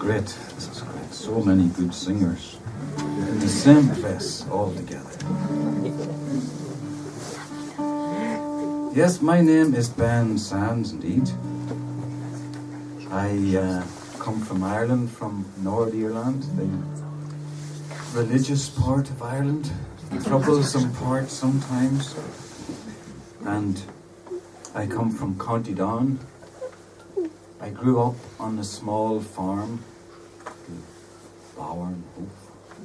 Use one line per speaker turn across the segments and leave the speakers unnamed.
great. This is great. So many good singers in the same place all together. Yes, my name is Ben Sands, indeed. I come from Ireland, from Northern Ireland, the religious part of Ireland, the troublesome part sometimes. And I come from County Down. I grew up on a small farm, Bauernhof.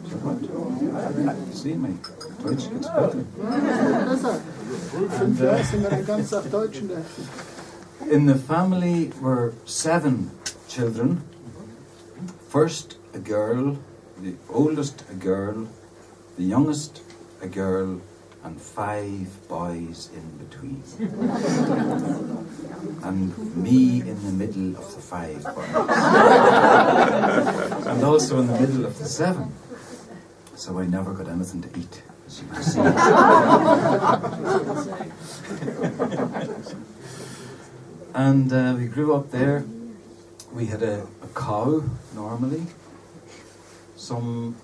Is that right? See, my Deutsch gets better. In the family were 7 children. First a girl, the oldest a girl, the youngest a girl, and 5 boys in between. And me in the middle of the 5 boys. And also in the middle of the 7. So I never got anything to eat, as you can see. And we grew up there. We had a cow, normally. Some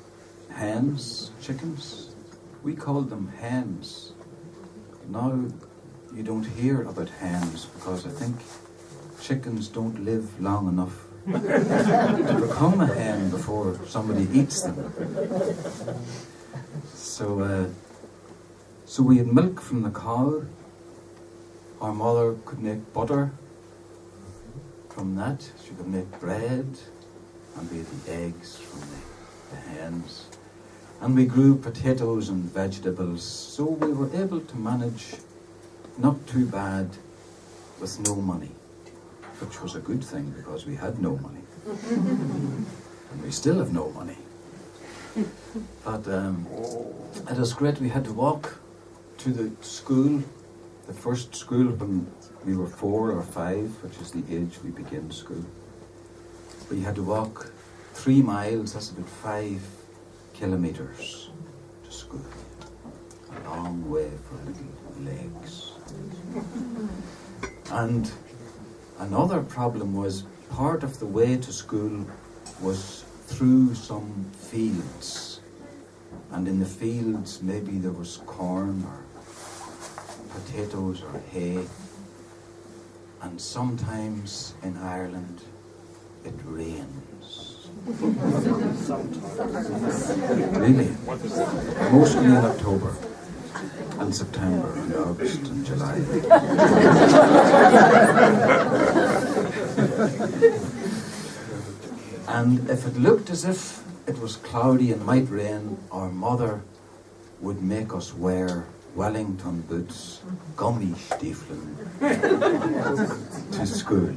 hens, chickens. We called them hens. Now you don't hear about hens because I think chickens don't live long enough to become a hen before somebody eats them. So we had milk from the cow. Our mother could make butter from that. She could make bread, and we had the eggs from the hens. And we grew potatoes and vegetables, so we were able to manage not too bad with no money, which was a good thing because we had no money. And we still have no money. But it was great. We had to walk to the school, the first school when we were 4 or 5, which is the age we begin school. We had to walk 3 miles, that's about 5 kilometers to school. A long way for little legs. And another problem was part of the way to school was through some fields. And in the fields maybe there was corn or potatoes or hay. And sometimes in Ireland it rains. Really? Mostly in October and September and August and July. And if it looked as if it was cloudy and might rain, our mother would make us wear Wellington boots, Gummistiefeln, to school.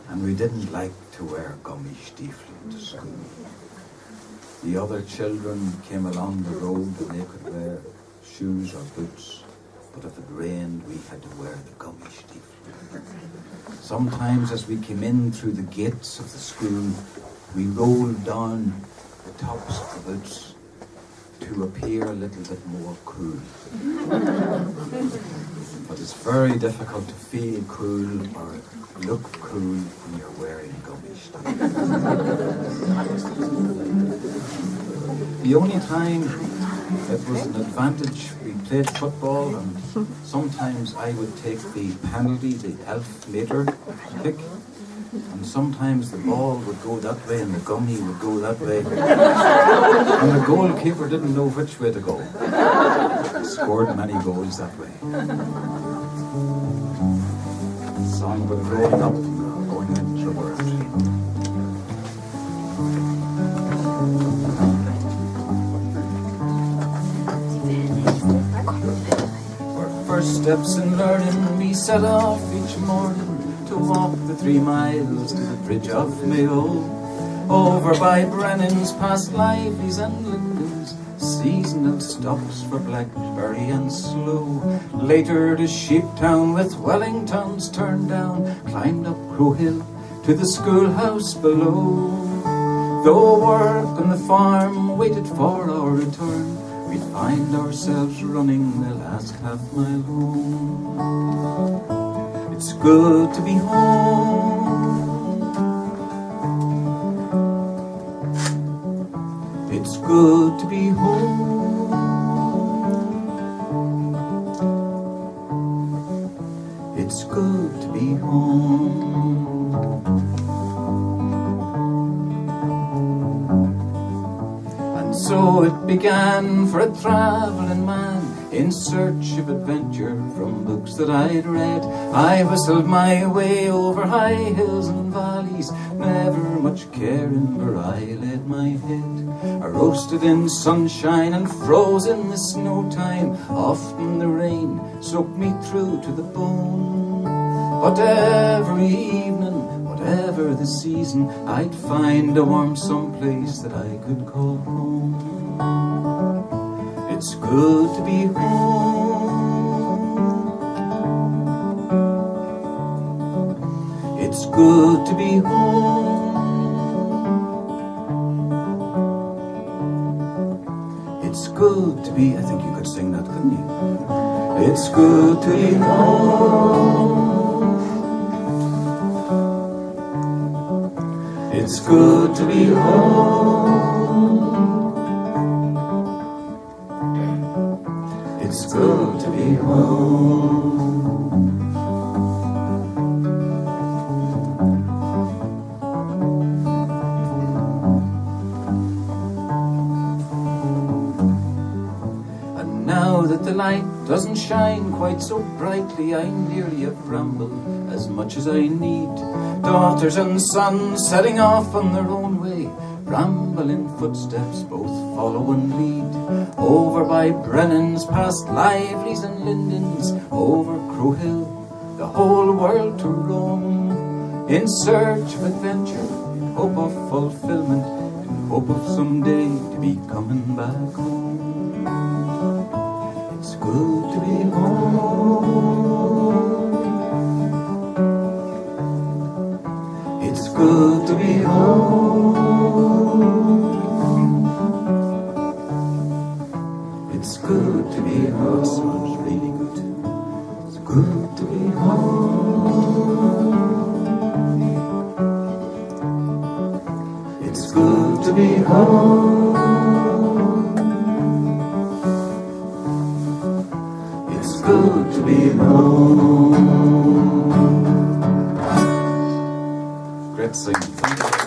And we didn't like to wear Gummistiefeln to school. The other children came along the road and they could wear shoes or boots, but if it rained we had to wear the Gummistiefeln. Sometimes as we came in through the gates of the school, we rolled down the tops of the boots to appear a little bit more cool. But it's very difficult to feel cool or look cool when you're wearing Gummistiefeln. The only time it was an advantage, we played football and sometimes I would take the penalty, the 11 metre kick, and sometimes the ball would go that way and the gummy would go that way. And the goalkeeper didn't know which way to go. Scored many goals that way. Song about growing up and going into the world. Our first steps in learning, we set off each morning to walk the 3 miles to the bridge of Mayo. Over by Brennan's, past Lively's and Linden's, seasonal stops for blackberry and sloe. Later to Sheeptown with Wellingtons turned down, climbed up Crow Hill to the schoolhouse below. Though work on the farm waited for our return, we'd find ourselves running the last half-mile home. It's good to be home. good to be home. It's good to be home. And so it began for a travelling man in search of adventure from books that I'd read. I whistled my way over high hills and valleys, never much caring where I laid my head. I roasted in sunshine and froze in the snow time. Often the rain soaked me through to the bone. But every evening, whatever the season, I'd find a warm someplace that I could call home. It's good to be home. It's good to be home. It's good to be, I think you could sing that, couldn't you? It's good to be home. It's good to be home. It's good to be home. And now that the light doesn't shine quite so brightly, I nearly have rambled as much as I need. Daughters and sons setting off on their own way, rambling footsteps both follow and lead. Over by Brennan's, past Lively's and Linden's, over Crow Hill, the whole world to roam, in search of adventure, in hope of fulfillment, in hope of someday to be coming back home. It's good to be home. It's good to be home. It's good to be home. It sounds really good. It's good to be home. It's good to be home. It's good to be home. Great singing.